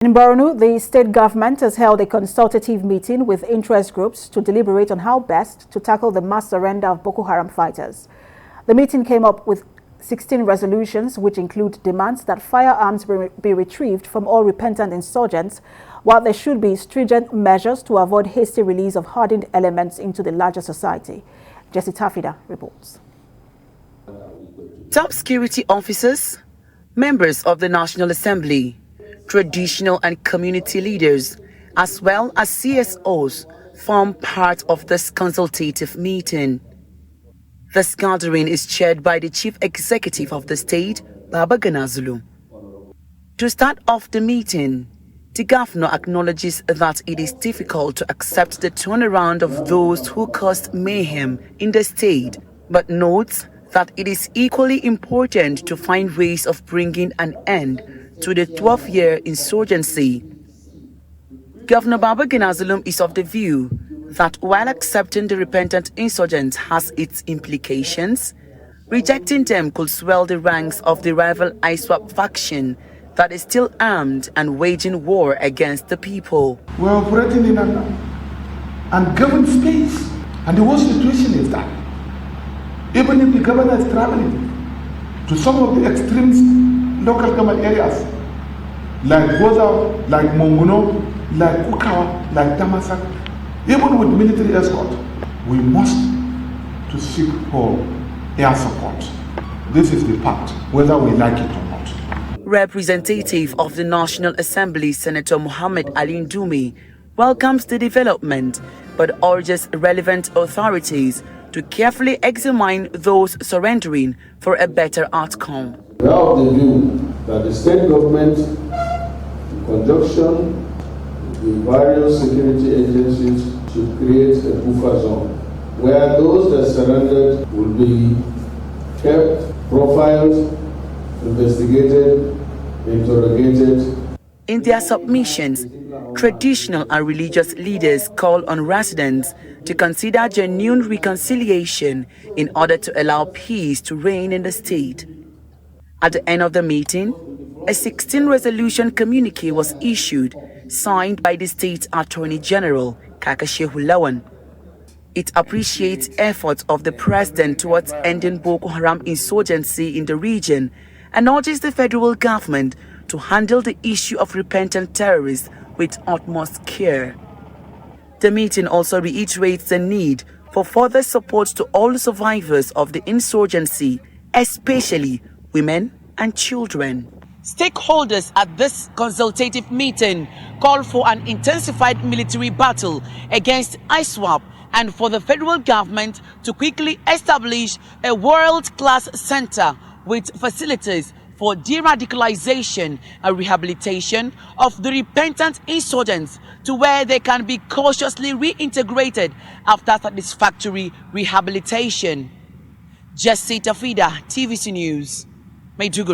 In Borno, the state government has held a consultative meeting with interest groups to deliberate on how best to tackle the mass surrender of Boko Haram fighters. The meeting came up with 16 resolutions, which include demands that firearms be retrieved from all repentant insurgents, while there should be stringent measures to avoid hasty release of hardened elements into the larger society. Jesse Tafida reports. Top security officers, members of the National Assembly, traditional and community leaders, as well as CSOs, form part of this consultative meeting. This gathering is chaired by the Chief Executive of the state, Baba Ganazulu. To start off the meeting, the governor acknowledges that it is difficult to accept the turnaround of those who caused mayhem in the state, but notes that it is equally important to find ways of bringing an end to the 12-year insurgency. Governor Baba Ganazulu is of the view that while accepting the repentant insurgents has its implications, rejecting them could swell the ranks of the rival ISWAP faction that is still armed and waging war against the people. We're operating in an ungoverned space, and the worst situation is that even if the governor is traveling to some of the extreme local government areas, like Goza, like Monguno, like Ukawa, like Damasak, even with military escort, we must to seek for air support. This is the pact, whether we like it or not. Representative of the National Assembly, Senator Muhammad Ali Ndume, welcomes the development, but urges relevant authorities to carefully examine those surrendering for a better outcome. We are of the view that the state government, in conjunction with the various security agencies, should create a buffer zone where those that surrendered will be kept, profiled, investigated, interrogated. In their submissions, traditional and religious leaders call on residents to consider genuine reconciliation in order to allow peace to reign in the state. At the end of the meeting, a 16-resolution communique was issued, signed by the state Attorney General, Kakashehu Lawan. It appreciates efforts of the president towards ending Boko Haram insurgency in the region and urges the federal government to handle the issue of repentant terrorists with utmost care. The meeting also reiterates the need for further support to all survivors of the insurgency, especially women and children. Stakeholders at this consultative meeting call for an intensified military battle against ISWAP and for the federal government to quickly establish a world-class center with facilities for de-radicalization and rehabilitation of the repentant insurgents to where they can be cautiously reintegrated after satisfactory rehabilitation. Jesse Tafida, TVC News, Maiduguri.